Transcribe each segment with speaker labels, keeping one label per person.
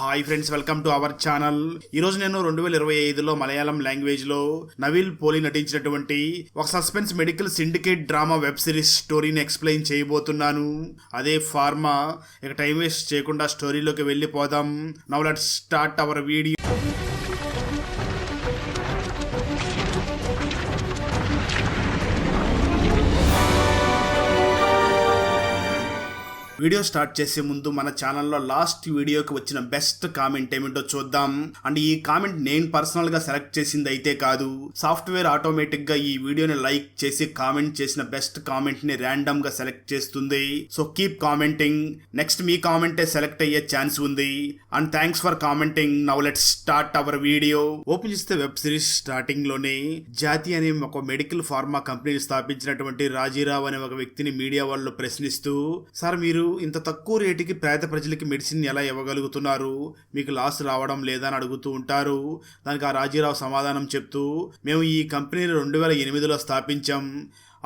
Speaker 1: Hi friends, welcome to our channel. ఈరోజు నేను 2025లో Malayalam language లో నవీల్ పోలి నటించినటువంటి ఒక suspense medical syndicate drama web series స్టోరీని ఎక్స్ప్లెయిన్ చేయబోతున్నాను. అదే ఫార్మా. ఇక టైం వేస్ట్ చేయకుండా స్టోరీలోకి వెళ్ళిపోదాం. Now let's start our video. Video start చేసే ముందు మన ఛానల్లో లాస్ట్ వీడియోకి వచ్చిన బెస్ట్ కామెంట్ ఏమిటో చూద్దాం. అండ్ ఈ కామెంట్ నేను పర్సనల్ గా సెలెక్ట్ చేసింది అయితే కాదు, సాఫ్ట్వేర్ ఆటోమేటిక్ గా ఈ వీడియోని లైక్ చేసి కామెంట్ చేసిన బెస్ట్ కామెంట్ ని ర్యాండమ్ గా సెలెక్ట్ చేస్తుంది. So keep commenting. నెక్స్ట్ మీ కామెంటే సెలెక్ట్ అయ్యే ఛాన్స్ ఉంది. And thanks for commenting. Now let's start our video. Open చేస్తే వెబ్ సిరీస్ స్టార్టింగ్ లోనే జాతి అనే ఒక మెడికల్ ఫార్మా కంపెనీని స్థాపించినటువంటి రాజీరావు అనే ఒక వ్యక్తిని మీడియా వాళ్ళు ప్రశ్నిస్తూ, సార్ మీరు ఇంత తక్కువ రేటుకి పేద ప్రజలకి మెడిసిన్ ఎలా ఇవ్వగలుగుతున్నారు, మీకు లాస్ రావడం లేదా అని అడుగుతూ ఉంటారు. దానికి ఆ రాజీరావు సమాధానం చెప్తూ, మేము ఈ కంపెనీని 2008లో స్థాపించాం.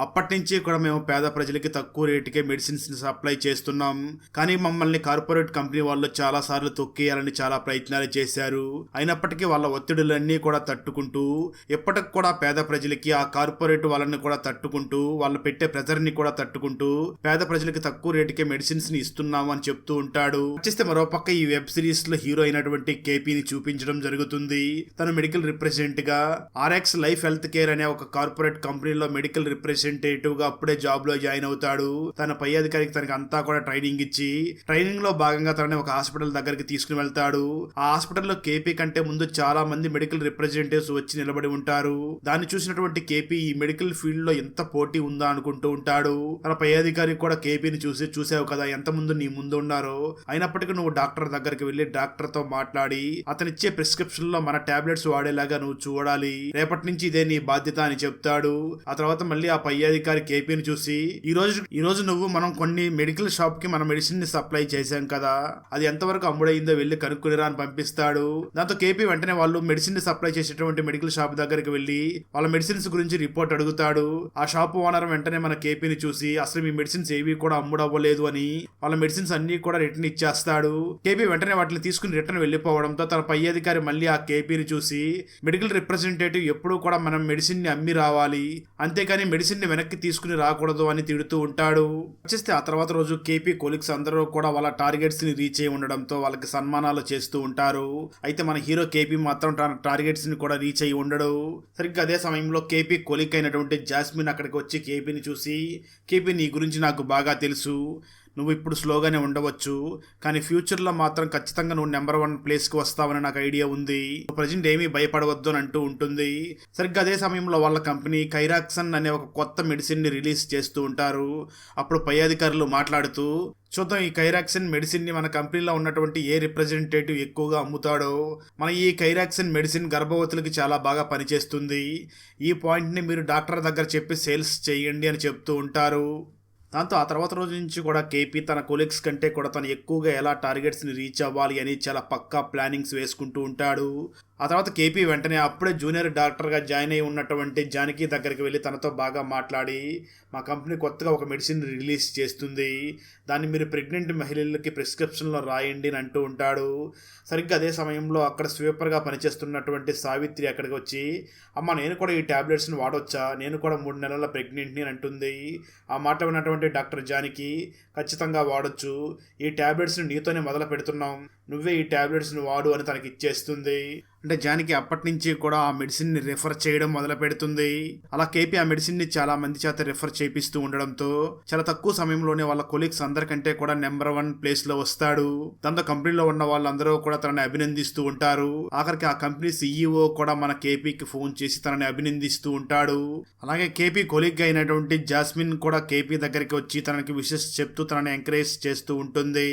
Speaker 1: అప్పటి నుంచి కూడా మేము పేద ప్రజలకి తక్కువ రేటుకే మెడిసిన్స్ ని సప్లై చేస్తున్నాం. కానీ మమ్మల్ని కార్పొరేట్ కంపెనీ వాళ్ళు చాలా సార్లు తొక్కేయాలని చాలా ప్రయత్నాలు చేశారు. అయినప్పటికీ వాళ్ళ ఒత్తిడులన్నీ కూడా తట్టుకుంటూ, ఎప్పటికి కూడా పేద ప్రజలకి ఆ కార్పొరేట్ వాళ్ళని కూడా తట్టుకుంటూ, వాళ్ళు పెట్టే ప్రెజర్ ని కూడా తట్టుకుంటూ పేద ప్రజలకి తక్కువ రేటుకే మెడిసిన్స్ ని ఇస్తున్నాము అని చెప్తూ ఉంటాడు. వచ్చేస్తే మరోపక్క ఈ వెబ్ సిరీస్ లో హీరో అయినటువంటి కేపీని చూపించడం జరుగుతుంది. తను మెడికల్ రిప్రజెంటేటివ్ గా ఆర్ఎక్స్ లైఫ్ హెల్త్ కేర్ అనే ఒక కార్పొరేట్ కంపెనీలో మెడికల్ రిప్రజెంటేటివ్ గా అప్పుడే జాబ్ లో జాయిన్ అవుతాడు. తన పై అధికారికి తనకి అంతా కూడా ట్రైనింగ్ ఇచ్చి, ట్రైనింగ్ లో భాగంగా తనని ఒక హాస్పిటల్ దగ్గరికి తీసుకుని వెళ్తాడు. ఆ హాస్పిటల్లో కేపీ కంటే ముందు చాలా మంది మెడికల్ రిప్రజెంటేటివ్స్ వచ్చి నిలబడి ఉంటారు. దాన్ని చూసినటువంటి కేపీ ఈ మెడికల్ ఫీల్డ్ లో ఎంత పోటీ ఉందా అనుకుంటూ ఉంటాడు. తన పై అధికారి కూడా కేపీని చూసావు కదా ఎంత ముందు నీ ముందు ఉన్నారో, అయినప్పటికీ నువ్వు డాక్టర్ దగ్గరికి వెళ్లి డాక్టర్ తో మాట్లాడి అతనిచ్చే ప్రిస్క్రిప్షన్ లో మన టాబ్లెట్స్ వాడేలాగా నువ్వు చూడాలి, రేపటి నుంచి ఇదే నీ బాధ్యత అని చెప్తాడు. ఆ తర్వాత మళ్ళీ ఆ పై అధికారి కేపీని చూసి, ఈ రోజు నువ్వు మనం కొన్ని మెడికల్ షాప్ కి మన మెడిసిన్ ని సప్లై చేశాం కదా, అది ఎంతవరకు అమ్ముడైందో వెళ్లి కనుక్కునిరా అని పంపిస్తాడు. దాంతో కేపీ వెంటనే వాళ్ళు మెడిసిన్ ని సప్లై చేసేటువంటి మెడికల్ షాప్ దగ్గరికి వెళ్లి వాళ్ళ మెడిసిన్స్ గురించి రిపోర్ట్ అడుగుతాడు. ఆ షాప్ ఓనర్ వెంటనే మన కేపీని చూసి, అసలు మీ మెడిసిన్స్ ఏవి కూడా అమ్ముడవ్వలేదు అని వాళ్ళ మెడిసిన్స్ అన్ని కూడా రిటర్న్ ఇచ్చేస్తాడు. కేపీ వెంటనే వాటిని తీసుకుని రిటర్న్ వెళ్లిపోవడంతో తన పై అధికారి మళ్ళీ ఆ కేపీని చూసి, మెడికల్ రిప్రజెంటేటివ్ ఎప్పుడూ కూడా మనం మెడిసిన్ ని అమ్మి రావాలి, అంతేకాని మెడిసిన్ ని వెనక్కి తీసుకుని రాకూడదు అని తిడుతూ ఉంటాడు. వచ్చేస్తే ఆ తర్వాత రోజు కేపీ కొలీగ్స్ అందరూ కూడా వాళ్ళ టార్గెట్స్ ని రీచ్ అయి ఉండడంతో వాళ్ళకి సన్మానాలు చేస్తూ ఉంటారు. అయితే మన హీరో కేపీ మాత్రం తన టార్గెట్స్ ని కూడా రీచ్ అయి ఉండడు. సరిగ్గా అదే సమయంలో కేపీ కొలీగ్ అయినటువంటి జాస్మిన్ అక్కడికి వచ్చి కేపీని చూసి, కేపీ నీ గురించి నాకు బాగా తెలుసు, నువ్వు ఇప్పుడు స్లోగానే ఉండవచ్చు, కానీ ఫ్యూచర్లో మాత్రం ఖచ్చితంగా నువ్వు నెంబర్ 1 ప్లేస్కి వస్తావని నాకు ఐడియా ఉంది, ప్రజెంట్ ఏమీ భయపడవద్దు అని అంటూ ఉంటుంది. సరిగ్గా అదే సమయంలో వాళ్ళ కంపెనీ కైరాక్సన్ అనే ఒక కొత్త మెడిసిన్ని రిలీజ్ చేస్తూ ఉంటారు. అప్పుడు పై అధికారులు మాట్లాడుతూ, చూద్దాం ఈ కైరాక్సిన్ మెడిసిన్ ని మన కంపెనీలో ఉన్నటువంటి ఏ రిప్రజెంటేటివ్ ఎక్కువగా అమ్ముతాడో. మన ఈ కైరాక్సిన్ మెడిసిన్ గర్భవతులకి చాలా బాగా పనిచేస్తుంది, ఈ పాయింట్ ని మీరు డాక్టర్ దగ్గర చెప్పి సేల్స్ చేయండి అని చెప్తూ ఉంటారు. దాంతో ఆ తర్వాత రోజు నుంచి కూడా కేపీ తన కొలీగ్స్ కంటే కూడా తను ఎక్కువగా ఎలా టార్గెట్స్ని రీచ్ అవ్వాలి అని చాలా పక్కా ప్లానింగ్స్ వేసుకుంటూ ఉంటాడు. ఆ తర్వాత కేపీ వెంటనే అప్పుడే జూనియర్ డాక్టర్గా జాయిన్ అయి ఉన్నటువంటి జానకి దగ్గరికి వెళ్ళి తనతో బాగా మాట్లాడి, మా కంపెనీ కొత్తగా ఒక మెడిసిన్ రిలీజ్ చేస్తుంది, దాన్ని మీరు ప్రెగ్నెంట్ మహిళలకి ప్రిస్క్రిప్షన్లో రాయండి అని అంటూ ఉంటాడు. సరిగ్గా అదే సమయంలో అక్కడ స్వీపర్గా పనిచేస్తున్నటువంటి సావిత్రి అక్కడికి వచ్చి, అమ్మ నేను కూడా ఈ ట్యాబ్లెట్స్ని వాడొచ్చా, నేను కూడా 3 నెలల ప్రెగ్నెంట్ని అని అంటుంది. ఆ మాట విన్నటువంటి డాక్టర్ జానకి, ఖచ్చితంగా వాడొచ్చు, ఈ ట్యాబ్లెట్స్ని నీతోనే మొదలు పెడుతున్నాం, నువ్వే ఈ ట్యాబ్లెట్స్ని వాడు అని తనకి ఇచ్చేస్తుంది. అంటే జానకి అప్పటి నుంచి కూడా ఆ మెడిసిన్ని రిఫర్ చేయడం మొదలు పెడుతుంది. అలా కేపీ ఆ మెడిసిన్ని చాలా మంది చేత రిఫర్ చేపిస్తూ ఉండడంతో చాలా తక్కువ సమయంలోనే వాళ్ళ కొలీగ్స్ అందరికంటే కూడా నెంబర్ 1 ప్లేస్ లో వస్తాడు. దాంతో కంపెనీలో ఉన్న వాళ్ళందరూ కూడా తనని అభినందిస్తూ ఉంటారు. ఆఖరికి ఆ కంపెనీ CEO కూడా మన కేపీకి ఫోన్ చేసి తనని అభినందిస్తూ ఉంటాడు. అలాగే కేపీ కొలీగ్ అయినటువంటి జాస్మిన్ కూడా కేపీ దగ్గరికి వచ్చి తనకి విషెస్ చెప్తూ తనని ఎంకరేజ్ చేస్తూ ఉంటుంది.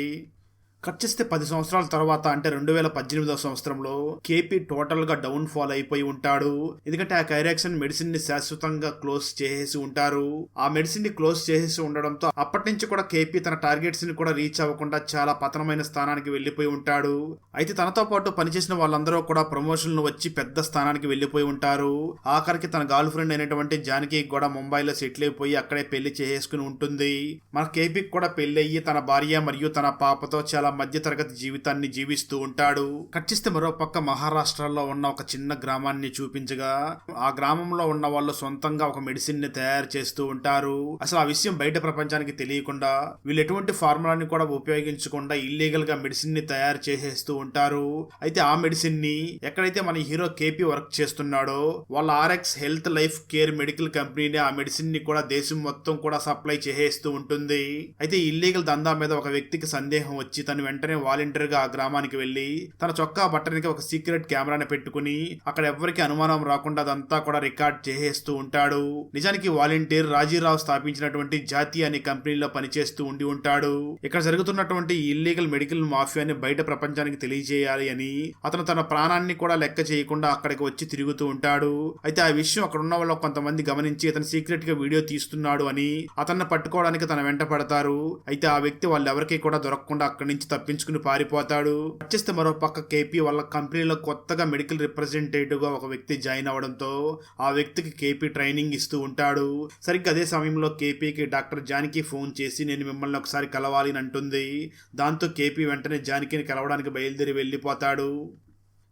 Speaker 1: కట్ చేస్తే 10 సంవత్సరాల తర్వాత అంటే 2018వ సంవత్సరంలో కేపీ టోటల్ గా డౌన్ ఫాల్ అయిపోయి ఉంటాడు. ఎందుకంటే ఆ కైరాక్సిన్ మెడిసిన్ ని శాశ్వతంగా క్లోజ్ చేసేసి ఉంటారు. ఆ మెడిసిన్ ని క్లోజ్ చేసేసి ఉండడంతో అప్పటి నుంచి కూడా కేపీ తన టార్గెట్స్ ని కూడా రీచ్ అవ్వకుండా చాలా పతనమైన స్థానానికి వెళ్లిపోయి ఉంటాడు. అయితే తనతో పాటు పనిచేసిన వాళ్ళందరూ కూడా ప్రమోషన్లు వచ్చి పెద్ద స్థానానికి వెళ్లిపోయి ఉంటారు. ఆఖరికి తన గర్ల్ ఫ్రెండ్ అయినటువంటి జానకి కూడా ముంబైలో సెటిల్ అయిపోయి అక్కడే పెళ్లి చేసేసుకుని ఉంటుంది. మన కేపీకి కూడా పెళ్లి అయ్యి తన భార్య మరియు తన పాపతో చాలా మధ్యతరగతి జీవితాన్ని జీవిస్తూ ఉంటాడు. కట్ చేస్తే మరో పక్క మహారాష్ట్రలో ఉన్న ఒక చిన్న గ్రామాన్ని చూపించగా ఆ గ్రామంలో ఉన్న వాళ్ళు సొంతంగా ఒక మెడిసిన్ ని తయారు చేస్తూ ఉంటారు. అసలు ఆ విషయం బయట ప్రపంచానికి తెలియకుండా వీళ్ళు ఎటువంటి ఫార్ములాని కూడా ఉపయోగించకుండా ఇల్లీగల్ గా మెడిసిన్ ని తయారు చేసేస్తూ ఉంటారు. అయితే ఆ మెడిసిన్ ని ఎక్కడైతే మన హీరో కేపీ వర్క్ చేస్తున్నాడో వాళ్ళ RX health life care medical కంపెనీని ఆ మెడిసిన్ ని కూడా దేశం మొత్తం కూడా సప్లై చేసేస్తూ ఉంటుంది. అయితే ఇల్లీగల్ దందా మీద ఒక వ్యక్తికి సందేహం వచ్చి తను వెంటనే వాలంటీర్ గా ఆ గ్రామానికి వెళ్లి తన చొక్కా బట్టనికి ఒక సీక్రెట్ కెమెరాని పెట్టుకుని అక్కడ ఎవరికి అనుమానం రాకుండా అదంతా కూడా రికార్డ్ చేసేస్తూ ఉంటాడు. నిజానికి వాలంటీర్ రాజీరావు స్థాపించినటువంటి జాతి అనే కంపెనీలో పనిచేస్తూ ఉండి ఉంటాడు. ఇక్కడ జరుగుతున్నటువంటి ఇల్లీగల్ మెడికల్ మాఫియాని బయట ప్రపంచానికి తెలియజేయాలి అని అతను తన ప్రాణాన్ని కూడా లెక్క చేయకుండా అక్కడికి వచ్చి తిరుగుతూ ఉంటాడు. అయితే ఆ విషయం అక్కడ ఉన్న వాళ్ళు కొంతమంది గమనించి అతను సీక్రెట్ గా వీడియో తీస్తున్నాడు అని అతన్ని పట్టుకోవడానికి తన వెంట పడతారు. అయితే ఆ వ్యక్తి వాళ్ళెవరికీ కూడా దొరకకుండా అక్కడి నుంచి తప్పించుకుని పారిపోతాడు. వచ్చేస్తే మరో పక్క కేపీ వాళ్ళ కంపెనీలో కొత్తగా మెడికల్ రిప్రజెంటేటివ్ గా ఒక వ్యక్తి జాయిన్ అవడంతో ఆ వ్యక్తికి కేపీ ట్రైనింగ్ ఇస్తూ ఉంటాడు. సరిగ్గా అదే సమయంలో కేపీకి డాక్టర్ జానకి ఫోన్ చేసి నేను మిమ్మల్ని ఒకసారి కలవాలి అని అంటుంది. దాంతో కేపీ వెంటనే జానకిని కలవడానికి బయలుదేరి వెళ్ళిపోతాడు.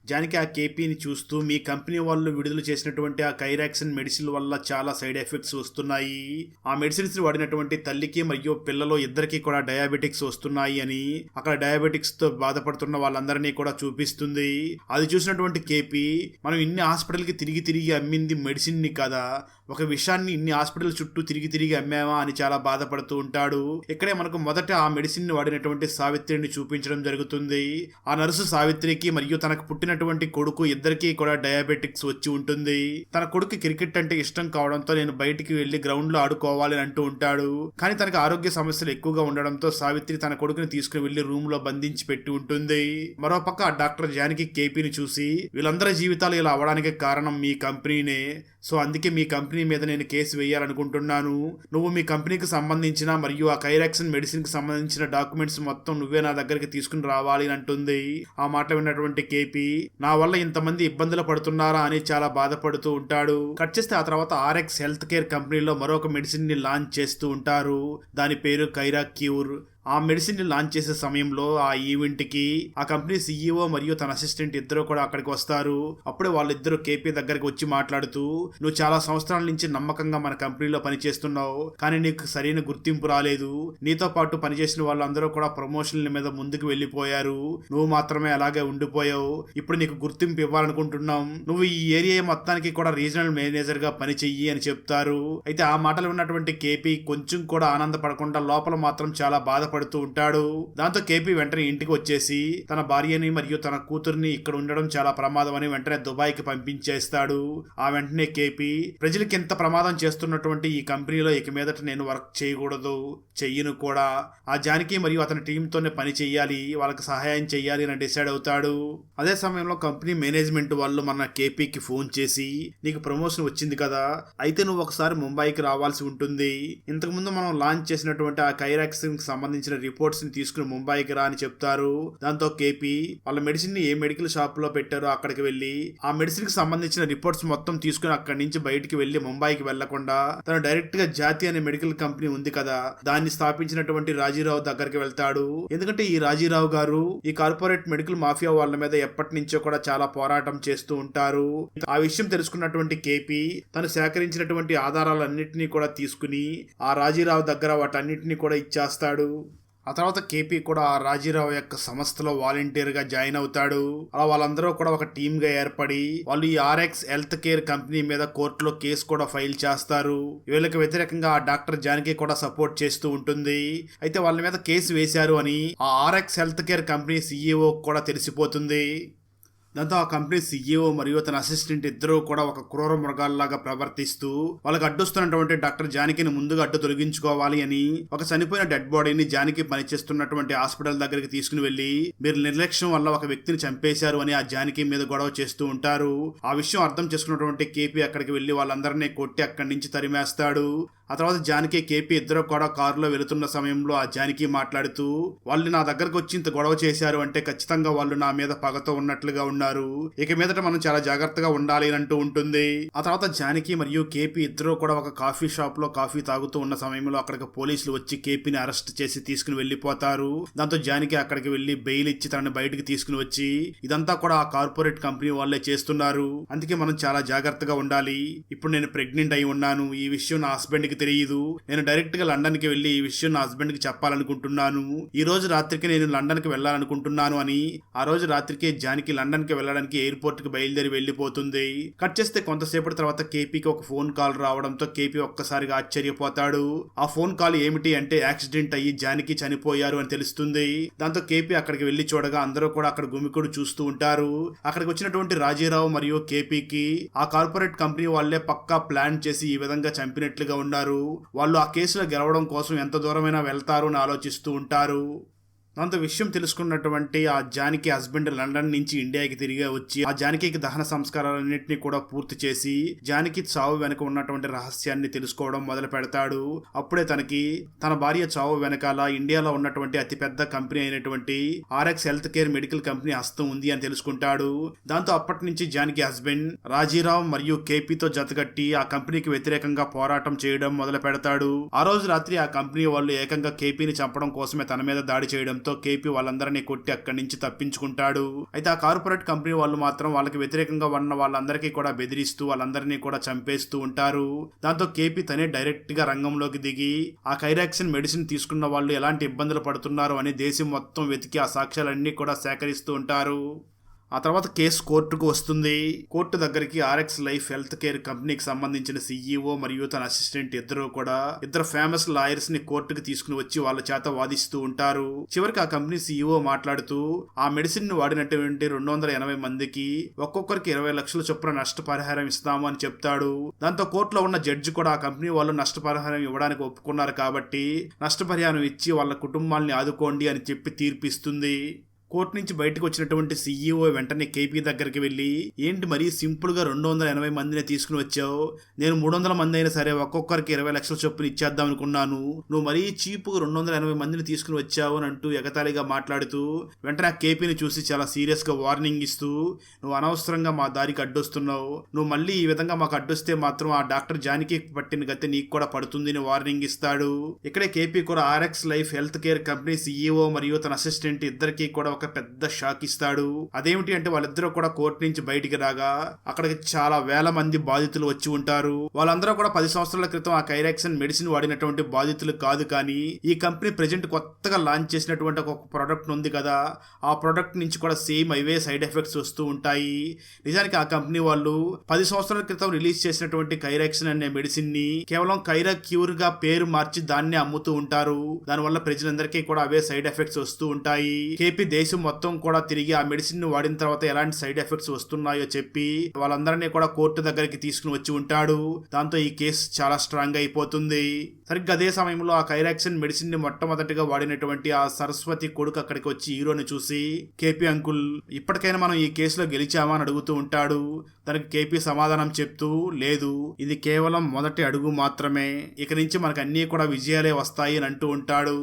Speaker 1: జానకి ఆ కేపీని చూస్తూ మీ కంపెనీ వాళ్ళు విడుదల చేసినటువంటి ఆ కైరాక్సిన్ మెడిసిన్ వల్ల చాలా సైడ్ ఎఫెక్ట్స్ వస్తున్నాయి. ఆ మెడిసిన్స్ వాడినటువంటి తల్లికి మరియు పిల్లలు ఇద్దరికి కూడా డయాబెటిక్స్ వస్తున్నాయి అని అక్కడ డయాబెటిక్స్ తో బాధపడుతున్న వాళ్ళందరినీ కూడా చూపిస్తుంది. అది చూసినటువంటి కేపీ మనం ఇన్ని హాస్పిటల్ కి తిరిగి అమ్మింది మెడిసిన్ ని కదా, ఒక విషయాన్ని ఇన్ని హాస్పిటల్ చుట్టూ తిరిగి అమ్మామా అని చాలా బాధపడుతూ ఉంటాడు. ఇక్కడే మనకు మొదట ఆ మెడిసిన్ ని వాడినటువంటి సావిత్రిని చూపించడం జరుగుతుంది. ఆ నర్సు సావిత్రికి మరియు తనకు పుట్టినటువంటి కొడుకు ఇద్దరికి కూడా డయాబెటిక్స్ వచ్చి ఉంటుంది. తన కొడుకు క్రికెట్ అంటే ఇష్టం కావడంతో నేను బయటికి వెళ్లి గ్రౌండ్ లో ఆడుకోవాలి అని అంటూ ఉంటాడు. కానీ తనకు ఆరోగ్య సమస్యలు ఎక్కువగా ఉండడంతో సావిత్రి తన కొడుకుని తీసుకుని వెళ్లి రూమ్ లో బంధించి పెట్టి ఉంటుంది. మరోపక్క ఆ డాక్టర్ జానకి కేపీని చూసి వీళ్ళందరి జీవితాలు ఇలా అవడానికి కారణం మీ కంపెనీనే, సో అందుకే మీ కంపెనీ మీద నేను కేసు వేయాలనుకుంటున్నాను. నువ్వు మీ కంపెనీకి సంబంధించిన మరియు ఆ కైరాక్సిన్ మెడిసిన్ కి సంబంధించిన డాక్యుమెంట్స్ మొత్తం నువ్వే నా దగ్గరికి తీసుకుని రావాలి అని అంటుంది. ఆ మాట విన్నటువంటి కేపీ నా వల్ల ఇంతమంది ఇబ్బందులు పడుతున్నారా అని చాలా బాధపడుతూ ఉంటాడు. కట్ చేస్తే ఆ తర్వాత ఆర్ఎక్స్ హెల్త్ కేర్ కంపెనీలో మరొక మెడిసిన్ ని లాంచ్ చేస్తూ ఉంటారు. దాని పేరు కైరా క్యూర్. ఆ మెడిసిన్ ని లాంచ్ చేసే సమయంలో ఆ ఈవెంట్ కి ఆ కంపెనీ సీఈఓ మరియు తన అసిస్టెంట్ ఇద్దరు కూడా అక్కడికి వస్తారు. అప్పుడే వాళ్ళిద్దరు కేపీ దగ్గరికి వచ్చి మాట్లాడుతూ నువ్వు చాలా సంవత్సరాల నుంచి నమ్మకంగా మన కంపెనీలో పనిచేస్తున్నావు, కానీ నీకు సరైన గుర్తింపు రాలేదు. నీతో పాటు పనిచేసిన వాళ్ళందరూ కూడా ప్రమోషన్ల మీద ముందుకు వెళ్లిపోయారు, నువ్వు మాత్రమే అలాగే ఉండిపోయావు. ఇప్పుడు నీకు గుర్తింపు ఇవ్వాలనుకుంటున్నాం. నువ్వు ఈ ఏరియా మొత్తానికి కూడా రీజనల్ మేనేజర్ గా పని చెయ్యి అని చెప్తారు. అయితే ఆ మాటలు విన్నటువంటి కేపీ కొంచెం కూడా ఆనందపడకుండా లోపల మాత్రం చాలా బాధపడుతూ ఉంటాడు. దాంతో కేపీ వెంటనే ఇంటికి వచ్చేసి తన భార్యని మరియు తన కూతుర్ని ఇక్కడ ఉండడం చాలా ప్రమాదం అని వెంటనే దుబాయ్ కి పంపించేస్తాడు. ఆ వెంటనే కేపీ ప్రజలకి ఎంత ప్రమాదం చేస్తున్నటువంటి ఈ కంపెనీలో ఇక మీదట నేను వర్క్ చేయకూడదు, చెయ్యను కూడా. ఆ జానకి మరియు అతని టీంతోనే పని చెయ్యాలి, వాళ్ళకి సహాయం చెయ్యాలి అని డిసైడ్ అవుతాడు. అదే సమయంలో కంపెనీ మేనేజ్మెంట్ వాళ్ళు మన కేపీకి ఫోన్ చేసి నీకు ప్రమోషన్ వచ్చింది కదా, అయితే నువ్వు ఒకసారి ముంబైకి రావాల్సి ఉంటుంది. ఇంతకు ముందు మనం లాంచ్ చేసినటువంటి ఆ కైరాక్సిన్ కి సంబంధించిన రిపోర్ట్స్ ని తీసుకుని ముంబైకి రా అని చెప్తారు. దాంతో కేపీ వాళ్ళ మెడిసిన్ ని ఏ మెడికల్ షాప్ లో పెట్టారో అక్కడికి వెళ్లి ఆ మెడిసిన్ కి సంబంధించిన రిపోర్ట్స్ మొత్తం తీసుకుని అక్కడి నుంచి బయటికి వెళ్లి ముంబైకి వెళ్లకుండా తను డైరెక్ట్ గా జాతి అనే మెడికల్ కంపెనీ ఉంది కదా దాన్ని స్థాపించినటువంటి రాజీరావు దగ్గరికి వెళ్తాడు. ఎందుకంటే ఈ రాజీరావు గారు ఈ కార్పొరేట్ మెడికల్ మాఫియా వాళ్ళ మీద ఎప్పటి నుంచో కూడా చాలా పోరాటం చేస్తూ ఉంటారు. ఆ విషయం తెలుసుకున్నటువంటి కేపీ తను సేకరించినటువంటి ఆధారాలన్నింటినీ కూడా తీసుకుని ఆ రాజీరావు దగ్గర వాటన్నిటిని కూడా ఇచ్చేస్తాడు. ఆ తర్వాత కేపీ కూడా ఆ రాజీరావు యొక్క సంస్థలో వాలంటీర్ గా జాయిన్ అవుతాడు. అలా వాళ్ళందరూ కూడా ఒక టీమ్ గా ఏర్పడి వాళ్ళు ఈ ఆర్ఎక్స్ హెల్త్ కేర్ కంపెనీ మీద కోర్టులో కేసు కూడా ఫైల్ చేస్తారు. వీళ్ళకి వ్యతిరేకంగా ఆ డాక్టర్ జానకి కూడా సపోర్ట్ చేస్తూ ఉంటుంది. అయితే వాళ్ళ మీద కేసు వేశారు అని ఆ RX health care company CEO కూడా తెలిసిపోతుంది. దాంతో ఆ కంపెనీ సీఈఓ మరియు తన అసిస్టెంట్ ఇద్దరు కూడా ఒక క్రూర మృగాల్లాగా ప్రవర్తిస్తూ వాళ్ళకి అడ్డొస్తున్నటువంటి డాక్టర్ జానకిని ముందుగా అడ్డు తొలగించుకోవాలి అని ఒక చనిపోయిన డెడ్ బాడీని జానకి పనిచేస్తున్నటువంటి హాస్పిటల్ దగ్గరికి తీసుకుని వెళ్లి మీరు నిర్లక్ష్యం వల్ల ఒక వ్యక్తిని చంపేశారు అని ఆ జానకి మీద గొడవ చేస్తూ ఉంటారు. ఆ విషయం అర్థం చేసుకున్నటువంటి కేపీ అక్కడికి వెళ్లి వాళ్ళందరినీ కొట్టి అక్కడి నుంచి తరిమేస్తాడు. ఆ తర్వాత జానకి కేపీ ఇద్దరు కూడా కారులో వెళుతున్న సమయంలో ఆ జానకి మాట్లాడుతూ, వాళ్ళు నా దగ్గరకు వచ్చి ఇంత గొడవ చేశారు అంటే ఖచ్చితంగా వాళ్ళు నా మీద పగతో ఉన్నట్లుగా ఉన్నారు, ఇక మీదట మనం చాలా జాగ్రత్తగా ఉండాలి అని అంటూ ఉంటుంది. ఆ తర్వాత జానకి మరియు కేపీ ఇద్దరు కూడా ఒక కాఫీ షాప్ లో కాఫీ తాగుతూ ఉన్న సమయంలో అక్కడికి పోలీసులు వచ్చి కేపీని అరెస్ట్ చేసి తీసుకుని వెళ్లిపోతారు. దాంతో జానకి అక్కడికి వెళ్లి బెయిల్ ఇచ్చి తనని బయటికి తీసుకుని వచ్చి, ఇదంతా కూడా ఆ కార్పొరేట్ కంపెనీ వాళ్ళే చేస్తున్నారు, అందుకే మనం చాలా జాగ్రత్తగా ఉండాలి, ఇప్పుడు నేను ప్రెగ్నెంట్ అయి ఉన్నాను, ఈ విషయం నా హస్బెండ్ కి తెలియదు, నేను డైరెక్ట్ గా లండన్ కి వెళ్లి ఈ విషయం నా హస్బెండ్ కి చెప్పాలనుకుంటున్నాను, ఈ రోజు రాత్రికి నేను లండన్ కి వెళ్లాలనుకుంటున్నాను అని ఆ రోజు రాత్రికి జానకి లండన్ కి వెళ్లడానికి ఎయిర్పోర్ట్ కి బయలుదేరి వెళ్లిపోతుంది. కట్ చేస్తే కొంతసేపటి తర్వాత కేపీకి ఒక ఫోన్ కాల్ రావడంతో కేపీ ఒక్కసారిగా ఆశ్చర్యపోతాడు. ఆ ఫోన్ కాల్ ఏమిటి అంటే యాక్సిడెంట్ అయ్యి జానకి చనిపోయారు అని తెలుస్తుంది. దాంతో కేపీ అక్కడికి వెళ్లి చూడగా అందరూ కూడా అక్కడ గుమికుడు చూస్తూ ఉంటారు. అక్కడికి వచ్చినటువంటి రాజీరావు మరియు కేపీకి ఆ కార్పొరేట్ కంపెనీ వాళ్ళే పక్కా ప్లాన్ చేసి ఈ విధంగా చంపినట్లుగా ఉన్నారు. వాళ్ళు ఆ కేసులో గెలవడం కోసం ఎంత దూరమైనా వెళ్తారు అని ఆలోచిస్తూ ఉంటారు. దాంతో విషయం తెలుసుకున్నటువంటి ఆ జానకి హస్బెండ్ లండన్ నుంచి ఇండియాకి తిరిగి వచ్చి ఆ జానకి దహన సంస్కారాలన్నింటినీ కూడా పూర్తి చేసి జానకి చావు వెనక ఉన్నటువంటి రహస్యాన్ని తెలుసుకోవడం మొదలు పెడతాడు. అప్పుడే తనకి తన భార్య చావు వెనకాల ఇండియాలో ఉన్నటువంటి అతిపెద్ద కంపెనీ అయినటువంటి RX health care medical company హస్తం ఉంది అని తెలుసుకుంటాడు. దాంతో అప్పటి నుంచి జానకి హస్బెండ్ రాజీరావు మరియు కేపీతో జతగట్టి ఆ కంపెనీకి వ్యతిరేకంగా పోరాటం చేయడం మొదలు పెడతాడు. ఆ రోజు రాత్రి ఆ కంపెనీ వాళ్ళు ఏకంగా కేపీని చంపడం కోసమే తన మీద దాడి చేయడం కేపీ వాళ్ళందరినీ కొట్టి అక్కడి నుంచి తప్పించుకుంటాడు. అయితే ఆ కార్పొరేట్ కంపెనీ వాళ్ళు మాత్రం వాళ్ళకి వ్యతిరేకంగా ఉన్న వాళ్ళందరికీ కూడా బెదిరిస్తూ వాళ్ళందరినీ కూడా చంపేస్తూ ఉంటారు. దాంతో కేపీ తనే డైరెక్ట్ గా రంగంలోకి దిగి ఆ కైరాక్సిన్ మెడిసిన్ తీసుకున్న వాళ్ళు ఎలాంటి ఇబ్బందులు పడుతున్నారు అని దేశం మొత్తం వెతికి ఆ సాక్ష్యాలన్నీ కూడా సేకరిస్తూ ఉంటారు. ఆ తర్వాత కేసు కోర్టుకు వస్తుంది. కోర్టు దగ్గరికి ఆర్ఎక్స్ లైఫ్ హెల్త్ కేర్ కంపెనీకి సంబంధించిన సీఈఓ మరియు తన అసిస్టెంట్ ఇద్దరు ఫేమస్ లాయర్స్ ని కోర్టుకు తీసుకుని వచ్చి వాళ్ళ చేత వాదిస్తూ ఉంటారు. చివరికి ఆ కంపెనీ సీఈఓ మాట్లాడుతూ ఆ మెడిసిన్ ని వాడినటువంటి 280 మందికి ఒక్కొక్కరికి 20 లక్షల చొప్పున నష్టపరిహారం ఇస్తాము అని చెప్తాడు. దాంతో కోర్టులో ఉన్న జడ్జి కూడా ఆ కంపెనీ వాళ్ళు నష్టపరిహారం ఇవ్వడానికి ఒప్పుకున్నారు కాబట్టి నష్టపరిహారం ఇచ్చి వాళ్ళ కుటుంబాల్ని ఆదుకోండి అని చెప్పి తీర్పిస్తుంది. కోర్టు నుంచి బయటకు వచ్చినటువంటి సీఈఓ వెంటనే కేపీ దగ్గరికి వెళ్ళి, ఏంటి మరీ సింపుల్ గా 280 మందిని తీసుకుని వచ్చావు, నేను 300 మంది అయినా సరే ఒక్కొక్కరికి 20 లక్షల చొప్పున ఇచ్చేద్దాం అనుకున్నాను, నువ్వు మరీ చీపుగా 280 మందిని తీసుకుని వచ్చావు అని అంటూ ఎగతాళిగా మాట్లాడుతూ వెంటనే ఆ కేపీని చూసి చాలా సీరియస్ గా వార్నింగ్ ఇస్తూ, నువ్వు అనవసరంగా మా దారికి అడ్డొస్తున్నావు, నువ్వు మళ్ళీ ఈ విధంగా మాకు అడ్డొస్తే మాత్రం ఆ డాక్టర్ జానకి పట్టిన గతి నీకు కూడా పడుతుంది అని వార్నింగ్ ఇస్తాడు. ఇక్కడే కేపీ కూడా RX life health care company CEO మరియు తన అసిస్టెంట్ ఇద్దరికి కూడా ఒక పెద్ద షాక్ ఇస్తాడు. అదేమిటి అంటే వాళ్ళిద్దరూ కూడా కోర్టు నుంచి బయటికి రాగా అక్కడికి చాలా వేల మంది బాధితులు వచ్చి ఉంటారు. వాళ్ళందరూ కూడా 10 సంవత్సరాల క్రితం ఆ కైరాక్సిన్ మెడిసిన్ వాడినటువంటి బాధితులు కాదు, కానీ ఈ కంపెనీ ప్రెజెంట్ కొత్తగా లాంచ్ చేసినటువంటి ఒక ప్రోడక్ట్ ఉంది కదా, ఆ ప్రోడక్ట్ నుంచి కూడా సేమ్ అవే సైడ్ ఎఫెక్ట్స్ వస్తూ ఉంటాయి. నిజానికి ఆ కంపెనీ వాళ్ళు 10 సంవత్సరాల క్రితం రిలీజ్ చేసినటువంటి కైరాక్సిన్ అనే మెడిసిన్ ని కేవలం కైరా క్యూర్ గా పేరు మార్చి దాన్ని అమ్ముతూ ఉంటారు. దానివల్ల ప్రజలందరికీ కూడా అవే సైడ్ ఎఫెక్ట్స్ వస్తూ ఉంటాయి. కేపీ దేశం మొత్తం కూడా తిరిగి ఆ మెడిసిన్ ను వాడిన తర్వాత ఎలాంటి సైడ్ ఎఫెక్ట్స్ వస్తున్నాయో చెప్పి వాళ్ళందరినీ కూడా కోర్టు దగ్గరికి తీసుకుని వచ్చి ఉంటాడు. దాంతో ఈ కేసు చాలా స్ట్రాంగ్ అయిపోతుంది. సరిగ్గా అదే సమయంలో ఆ కైరాక్సిన్ మెడిసిన్ ని మొట్టమొదటిగా వాడినటువంటి ఆ సరస్వతి కొడుకు అక్కడికి వచ్చి హీరోని చూసి, కేపీ అంకుల్ ఇప్పటికైనా మనం ఈ కేసులో గెలిచామా అని అడుగుతూ ఉంటాడు. దానికి కేపీ సమాధానం చెప్తూ, లేదు, ఇది కేవలం మొదటి అడుగు మాత్రమే, ఇక నుంచి మనకు అన్నీ కూడా విజయాలే వస్తాయి అని అంటూ ఉంటాడు.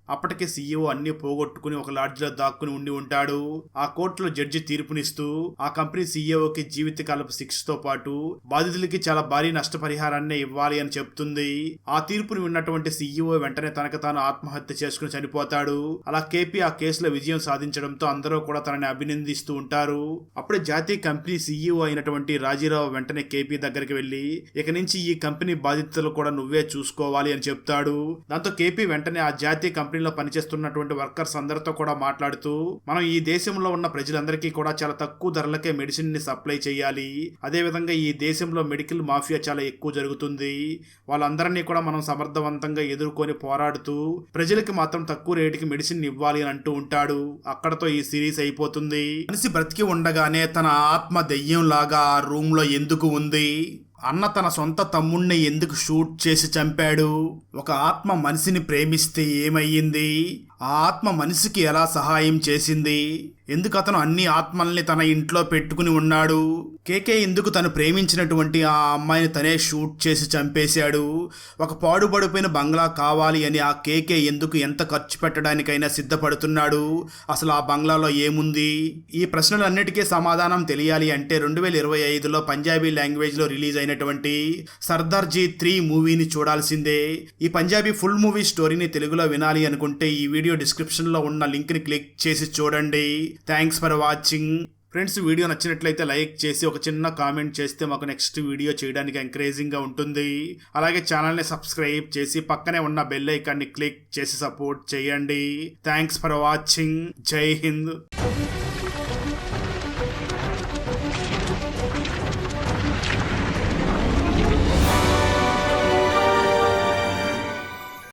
Speaker 1: అప్పటికే సీఈఓ అన్ని పోగొట్టుకుని ఒక లాడ్జిలో దాక్కుని ఉండి ఉంటాడు. ఆ కోర్టులో జడ్జి తీర్పునిస్తూ ఆ కంపెనీ సీఈఓకి జీవితకాలపు శిక్షతో పాటు బాధితులకి చాలా భారీ నష్టపరిహారాన్ని ఇవ్వాలి అని చెప్తుంది. ఆ తీర్పుని విన్నటువంటి సీఈఓ వెంటనే తనకు తాను ఆత్మహత్య చేసుకుని చనిపోతాడు. అలా కేపీ ఆ కేసులో విజయం సాధించడంతో అందరూ కూడా తనని అభినందిస్తూ ఉంటారు. అప్పుడే జాతీయ కంపెనీ సీఈఓ అయినటువంటి రాజీరావు వెంటనే కేపీ దగ్గరికి వెళ్లి, ఇక నుంచి ఈ కంపెనీ బాధితులు కూడా నువ్వే చూసుకోవాలి అని చెప్తాడు. దాంతో కేపీ వెంటనే ఆ జాతీయ కంపెనీలో పనిచేస్తున్నటువంటి వర్కర్స్ అందరితో కూడా మాట్లాడుతూ, మనం ఈ దేశంలో ఉన్న ప్రజలందరికీ కూడా చాలా తక్కువ ధరలకే మెడిసిన్ ని సప్లై చేయాలి, అదేవిధంగా ఈ దేశంలో మెడికల్ మాఫియా చాలా ఎక్కువ జరుగుతుంది, వాళ్ళందరినీ కూడా మనం సమర్థవంతంగా ఎదుర్కొని పోరాడుతూ ప్రజలకి మాత్రం తక్కువ రేటుకి మెడిసిన్ ఇవ్వాలి అని అంటూ ఉంటాడు. అక్కడతో ఈ సిరీస్ అయిపోతుంది. మనిషి బ్రతికి ఉండగానే తన ఆత్మ దెయ్యం లాగా ఆ రూమ్ లో ఎందుకు ఉంది? అన్న తన సొంత తమ్ముణ్ణి ఎందుకు షూట్ చేసి చంపాడు? ఒక ఆత్మ మనిషిని ప్రేమిస్తే ఏమయ్యింది? ఆ ఆత్మ మనిషికి ఎలా సహాయం చేసింది, ఎందుకు అతను అన్ని ఆత్మల్ని తన ఇంట్లో పెట్టుకుని ఉన్నాడు, కేకే ఎందుకు తను ప్రేమించినటువంటి ఆ అమ్మాయిని తనే షూట్ చేసి చంపేశాడు, ఒక పాడుపడిపోయిన బంగ్లా కావాలి అని ఆ కేకే ఎందుకు ఎంత ఖర్చు పెట్టడానికైనా సిద్ధపడుతున్నాడు, అసలు ఆ బంగ్లాలో ఏముంది, ఈ ప్రశ్నలన్నిటికీ సమాధానం తెలియాలి అంటే 2025లో పంజాబీ లాంగ్వేజ్లో రిలీజ్ అయినటువంటి సర్దార్జీ 3 మూవీని చూడాల్సిందే. ఈ పంజాబీ ఫుల్ మూవీ స్టోరీని తెలుగులో వినాలి అనుకుంటే ఈ వీడియో డిస్క్రిప్షన్లో ఉన్న లింక్ని క్లిక్ చేసి చూడండి. Thanks for watching. Friends, video నచ్చినట్లయితే లైక్ చేసి ఒక చిన్న కామెంట్ చేస్తే మాకు నెక్స్ట్ వీడియో చేయడానికి ఎంకరేజింగ్గా ఉంటుంది. అలాగే ఛానల్ని సబ్స్క్రైబ్ చేసి పక్కనే ఉన్న బెల్ ఐకాన్ని క్లిక్ చేసి సపోర్ట్ చేయండి. Thanks for watching. జై హింద్.